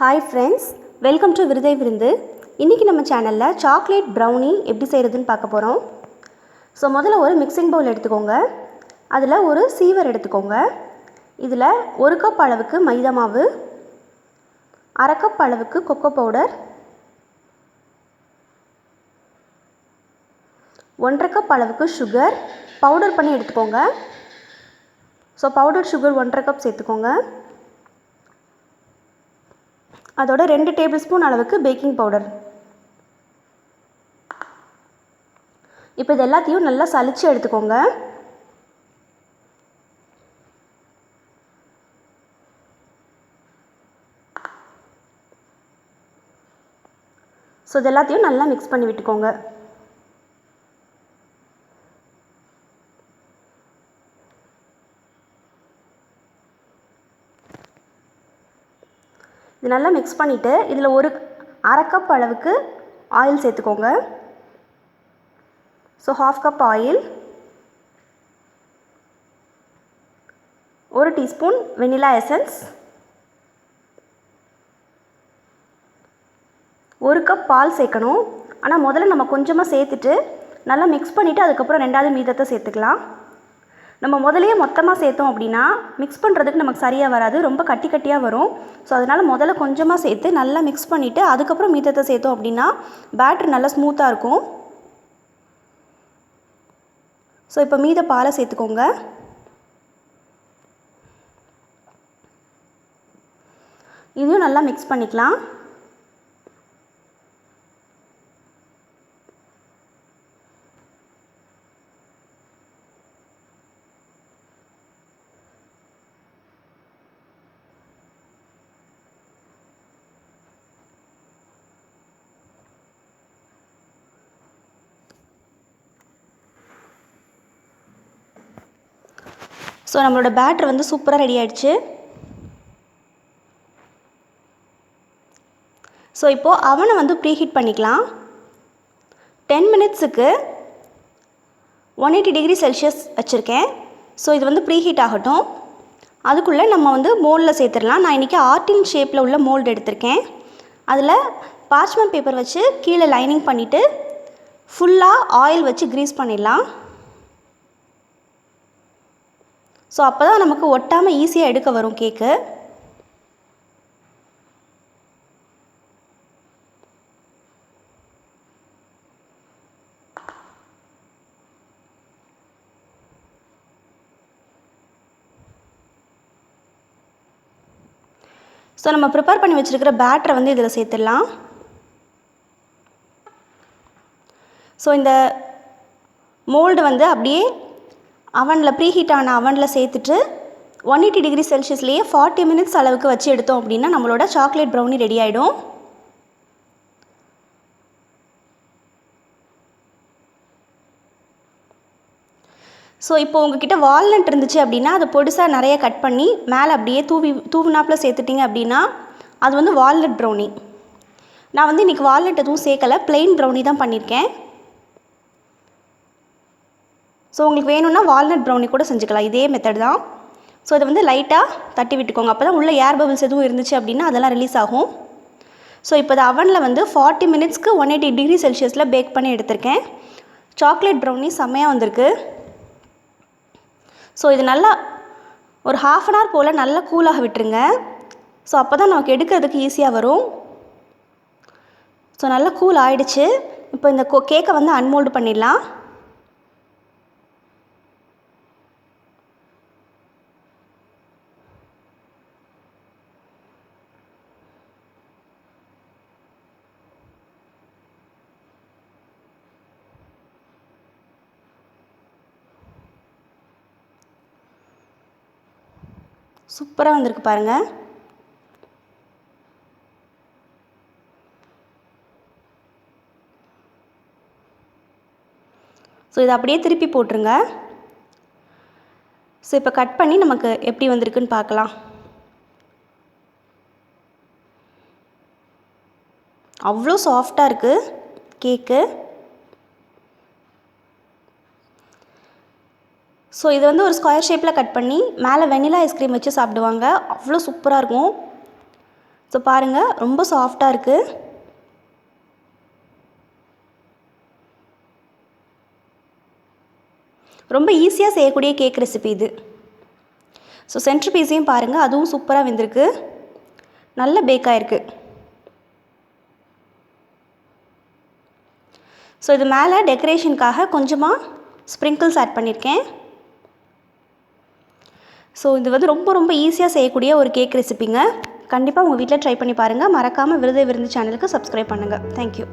Hi friends, welcome to Virundhu. இன்னைக்கு நம்ம சேனல்ல சாக்லேட் brownie எப்படி செய்யறதுன்னு பார்க்க போறோம். சோ முதல்ல ஒரு மிக்சிங் பவுல் எடுத்துக்கோங்க. அதுல ஒரு சீவர் எடுத்துக்கோங்க. இதுல 1 கப் அளவுக்கு மைதா மாவு, 1/2 கப் அளவுக்கு கோகோ பவுடர், 1/2 கப் அளவுக்கு சுகர் பவுடர் பண்ணி எடுத்துக்கோங்க. சோ பவுடர் சுகர் 1/2 கப் சேர்த்துக்கோங்க. அதோட 2 டேபிள்ஸ்பூன் அளவுக்கு பேக்கிங் பவுடர். இப்போ இது எல்லாத்தையும் நல்லா சலிச்சு எடுத்துக்கோங்க. ஸோ இது எல்லாத்தையும் நல்லா மிக்ஸ் பண்ணி விட்டுக்கோங்க. இது நல்லா மிக்ஸ் பண்ணிவிட்டு இதில் ஒரு 1/2 கப் அளவுக்கு ஆயில் சேர்த்துக்கோங்க. So 1/2 cup oil, 1 teaspoon vanilla essence, 1 cup பால் சேர்க்கணும். ஆனால் முதல்ல நம்ம கொஞ்சமாக சேர்த்துட்டு நல்லா மிக்ஸ் பண்ணிவிட்டு அதுக்கப்புறம் 2வது மீதத்தை சேர்த்துக்கலாம். நம்ம முதலையே மொத்தமாக சேர்த்தோம் அப்படின்னா மிக்ஸ் பண்ணுறதுக்கு நமக்கு சரியாக வராது, ரொம்ப கட்டி கட்டியாக வரும். ஸோ அதனால் முதல்ல கொஞ்சமாக சேர்த்து நல்லா மிக்ஸ் பண்ணிவிட்டு அதுக்கப்புறம் மீதத்தை சேர்த்தோம் அப்படின்னா பேட்டர் நல்லா ஸ்மூத்தாக இருக்கும். ஸோ இப்போ மீத பாலை சேர்த்துக்கோங்க. இதையும் நல்லா மிக்ஸ் பண்ணிக்கலாம். ஸோ நம்மளோட பேட்டர் வந்து சூப்பராக ரெடி ஆகிடுச்சு. ஸோ இப்போது அவனை வந்து ப்ரீஹீட் பண்ணிக்கலாம். 10 மினிட்ஸுக்கு 180 டிகிரி செல்சியஸ் வச்சுருக்கேன். ஸோ இது வந்து ப்ரீஹீட் ஆகட்டும். அதுக்குள்ளே நம்ம வந்து மோல்டில் சேர்த்துடலாம். நான் இன்றைக்கி ஆர்டின் ஷேப்பில் உள்ள மோல்டு எடுத்திருக்கேன். அதில் பார்ச்மெண்ட் பேப்பர் வச்சு கீழே லைனிங் பண்ணிவிட்டு ஃபுல்லாக ஆயில் வச்சு க்ரீஸ் பண்ணிடலாம். ஸோ அப்போ தான் நமக்கு ஒட்டாமல் ஈஸியாக எடுக்க வரும் கேக்கு. ஸோ நம்ம ப்ரிப்பேர் பண்ணி வச்சுருக்கிற பேட்டரை வந்து இதில் சேர்த்துடலாம். ஸோ இந்த மோல்டு வந்து அப்படியே அவனில் ப்ரீஹீட் ஆன அவனில் சேர்த்துட்டு 180 டிகிரி செல்சியஸ்லேயே 40 மினிட்ஸ் அளவுக்கு வச்சு எடுத்தோம் அப்படின்னா நம்மளோட சாக்லேட் ப்ரௌனி ரெடி ஆகிடும். ஸோ இப்போ உங்ககிட்ட வால்நட் இருந்துச்சு அப்படின்னா அதை பொடிசாக நிறைய கட் பண்ணி மேலே அப்படியே தூவினாப்பில் சேர்த்துட்டிங்க அப்படின்னா அது வந்து வால்நட் ப்ரௌனி. நான் வந்து இன்றைக்கி வால்நட் எதுவும் சேர்க்கலை, ப்ளெயின் ப்ரௌனி தான் பண்ணியிருக்கேன். ஸோ உங்களுக்கு வேணும்னா வால்நட் ப்ரௌனி கூட செஞ்சுக்கலாம், இதே மெத்தட் தான். ஸோ இதை வந்து லைட்டாக தட்டி விட்டுக்கோங்க. அப்போ தான் உள்ள ஏர் பபிள்ஸ் எதுவும் இருந்துச்சு அப்படின்னா அதெல்லாம் ரிலீஸ் ஆகும். ஸோ இப்போ இது அவனில் வந்து 40 மினிட்ஸ்க்கு 180 டிகிரி செல்சியஸில் பேக் பண்ணி எடுத்திருக்கேன். சாக்லேட் ப்ரௌனி செம்மையாக வந்திருக்கு. ஸோ இது நல்லா ஒரு 1/2 அன் ஹவர் போல் நல்லா கூலாக விட்டுருங்க. ஸோ அப்போ தான் நமக்கு எடுக்கிறதுக்கு ஈஸியாக வரும். ஸோ நல்லா கூல் ஆகிடுச்சு. இப்போ இந்த கேக்கை வந்து அன்மோல்டு பண்ணிடலாம். சூப்பராக வந்திருக்கு பாருங்கள். ஸோ இதை அப்படியே திருப்பி போட்டுருங்க. ஸோ இப்போ கட் பண்ணி நமக்கு எப்படி வந்திருக்குன்னு பார்க்கலாம். அவ்வளோ சாஃப்டாக இருக்குது கேக்கு. ஸோ இது வந்து ஒரு ஸ்கொயர் ஷேப்பில் கட் பண்ணி மேலே வெனிலா ஐஸ்கிரீம் வச்சு சாப்பிடுவாங்க, அவ்வளோ சூப்பராக இருக்கும். ஸோ பாருங்கள், ரொம்ப சாஃப்டாக இருக்குது. ரொம்ப ஈஸியாக செய்யக்கூடிய கேக் ரெசிபி இது. ஸோ சென்டர் பீஸையும் பாருங்கள், அதுவும் சூப்பராக வெந்திருக்கு, நல்ல பேக் ஆகிருக்கு. ஸோ இது மேலே டெக்கரேஷனுக்காக கொஞ்சமாக ஸ்ப்ரிங்கிள்ஸ் ஆட் பண்ணியிருக்கேன். ஸோ இது வந்து ரொம்ப ஈஸியாக செய்யக்கூடிய ஒரு கேக் ரெசிபிங்க. கண்டிப்பாக உங்கள் வீட்டில் ட்ரை பண்ணி பாருங்கள். மறக்காமல் விருது சேனலுக்கு சப்ஸ்கிரைப் பண்ணுங்கள். தேங்க்யூ.